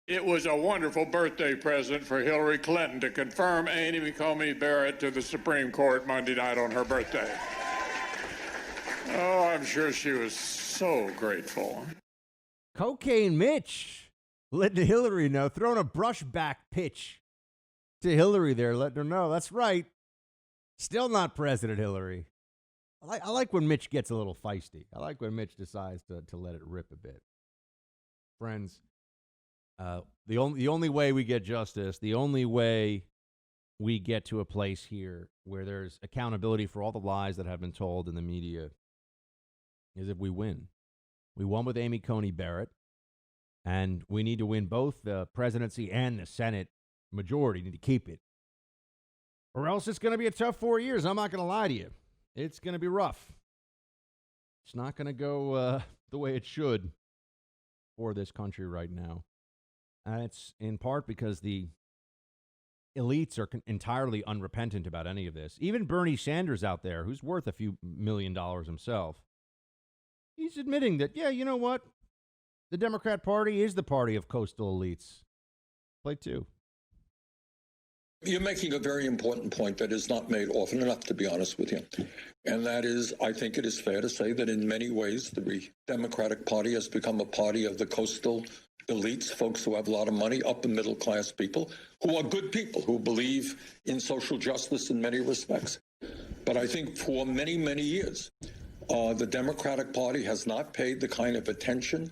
It was a wonderful birthday present for Hillary Clinton to confirm Amy Coney Barrett to the Supreme Court Monday night on her birthday. Oh, I'm sure she was so grateful. Cocaine Mitch letting Hillary know, throwing a brushback pitch to Hillary there, letting her know, that's right. Still not President Hillary. I like when Mitch gets a little feisty. I like when Mitch decides to let it rip a bit. Friends, the only way we get justice, the only way we get to a place here where there's accountability for all the lies that have been told in the media is if we win. We won with Amy Coney Barrett, and we need to win both the presidency and the Senate majority. Need to keep it. Or else it's going to be a tough 4 years. I'm not going to lie to you. It's going to be rough. It's not going to go the way it should for this country right now. And it's in part because the elites are entirely unrepentant about any of this. Even Bernie Sanders out there, who's worth a few $1 million himself, he's admitting that, yeah, you know what? The Democrat Party is the party of coastal elites. Play two. You're making a very important point that is not made often enough, to be honest with you. And that is, I think it is fair to say that in many ways, the Democratic Party has become a party of the coastal elites, folks who have a lot of money, upper middle class people, who are good people, who believe in social justice in many respects. But I think for many, many years, the Democratic Party has not paid the kind of attention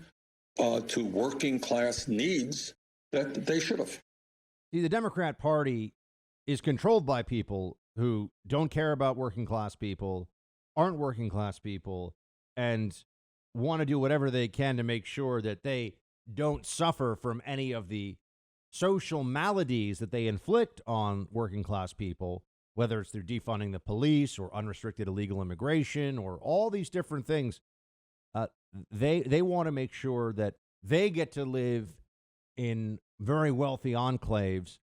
to working class needs that they should have. See, the Democrat Party is controlled by people who don't care about working class people, aren't working class people, and want to do whatever they can to make sure that they don't suffer from any of the social maladies that they inflict on working class people, whether it's through defunding the police or unrestricted illegal immigration or all these different things. They want to make sure that they get to live in very wealthy enclaves,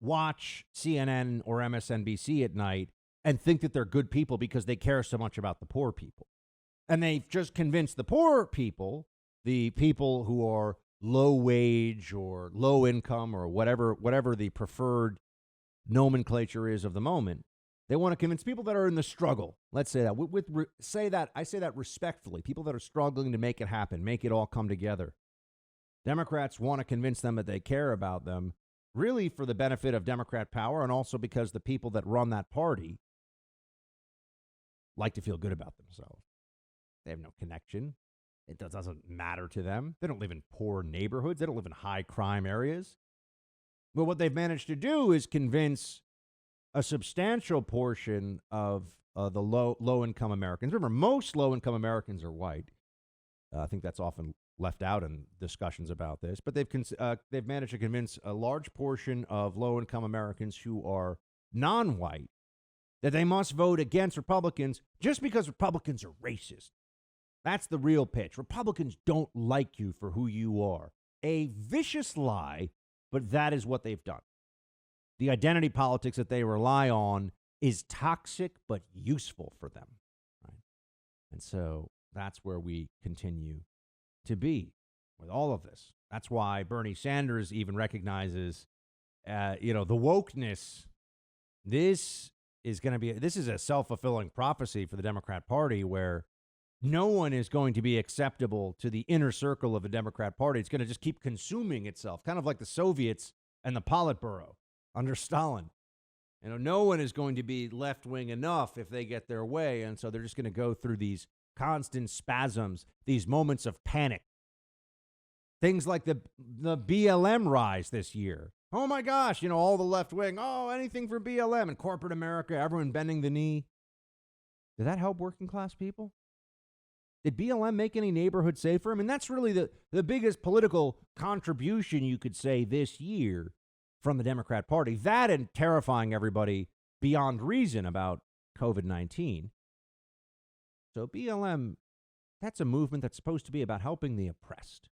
watch CNN or MSNBC at night, and think that they're good people because they care so much about the poor people. And they've just convinced the poor people, the people who are low wage or low income or whatever the preferred nomenclature is of the moment, they want to convince people that are in the struggle. Let's say that. I say that respectfully. People that are struggling to make it happen, make it all come together. Democrats want to convince them that they care about them, really for the benefit of Democrat power, and also because the people that run that party like to feel good about themselves. They have no connection. It doesn't matter to them. They don't live in poor neighborhoods. They don't live in high crime areas. But what they've managed to do is convince a substantial portion of the low-income Americans. Remember, most low-income Americans are white. I think that's often left out in discussions about this. But they've managed to convince a large portion of low-income Americans who are non-white that they must vote against Republicans just because Republicans are racist. That's the real pitch. Republicans don't like you for who you are. A vicious lie, but that is what they've done. The identity politics that they rely on is toxic but useful for them. Right? And so that's where we continue to be with all of this. That's why Bernie Sanders even recognizes, the wokeness. This is a self-fulfilling prophecy for the Democrat Party where no one is going to be acceptable to the inner circle of the Democrat Party. It's going to just keep consuming itself, kind of like the Soviets and the Politburo under Stalin. No one is going to be left-wing enough if they get their way, and so they're just going to go through these constant spasms, these moments of panic. Things like the BLM rise this year. Oh, my gosh, all the left-wing, anything for BLM, and corporate America, everyone bending the knee. Did that help working-class people? Did BLM make any neighborhood safer? I mean, that's really the biggest political contribution you could say this year from the Democrat Party. That and terrifying everybody beyond reason about COVID-19. So BLM, that's a movement that's supposed to be about helping the oppressed.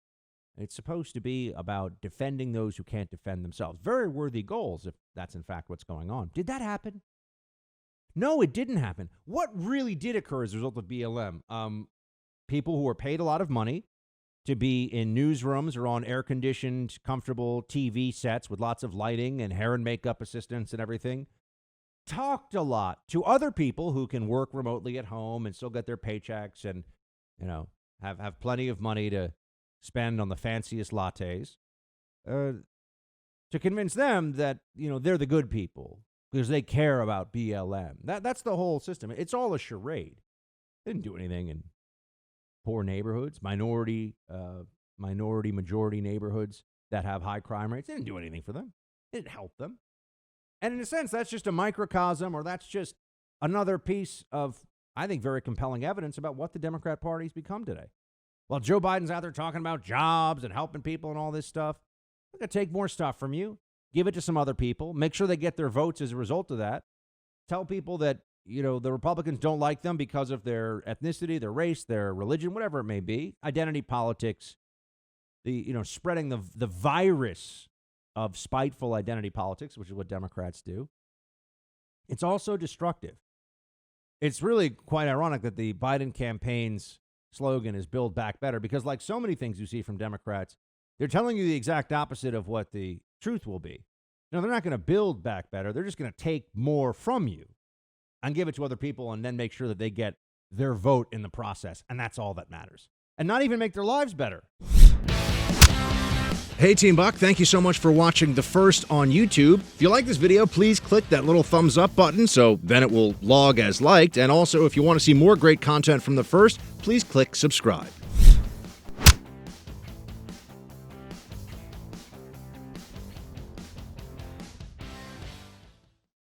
It's supposed to be about defending those who can't defend themselves. Very worthy goals, if that's in fact what's going on. Did that happen? No, it didn't happen. What really did occur as a result of BLM? People who were paid a lot of money to be in newsrooms or on air-conditioned, comfortable TV sets with lots of lighting and hair and makeup assistants and everything. Talked a lot to other people who can work remotely at home and still get their paychecks and, have plenty of money to spend on the fanciest lattes, to convince them that, they're the good people because they care about BLM. That's the whole system. It's all a charade. They didn't do anything in poor neighborhoods, minority majority neighborhoods that have high crime rates. They didn't do anything for them. It didn't help them. And in a sense, that's just a microcosm, or that's just another piece of, I think, very compelling evidence about what the Democrat Party's become today. While Joe Biden's out there talking about jobs and helping people and all this stuff, they're going to take more stuff from you, give it to some other people, make sure they get their votes as a result of that, tell people that, the Republicans don't like them because of their ethnicity, their race, their religion, whatever it may be, identity politics, spreading the virus of spiteful identity politics, which is what Democrats do. It's also destructive. It's really quite ironic that the Biden campaign's slogan is Build Back Better, because like so many things you see from Democrats, they're telling you the exact opposite of what the truth will be. They're not going to build back better. They're just going to take more from you and give it to other people and then make sure that they get their vote in the process. And that's all that matters. And not even make their lives better. Hey, Team Buck, thank you so much for watching The First on YouTube. If you like this video, please click that little thumbs up button so then it will log as liked. And also, if you want to see more great content from The First, please click subscribe.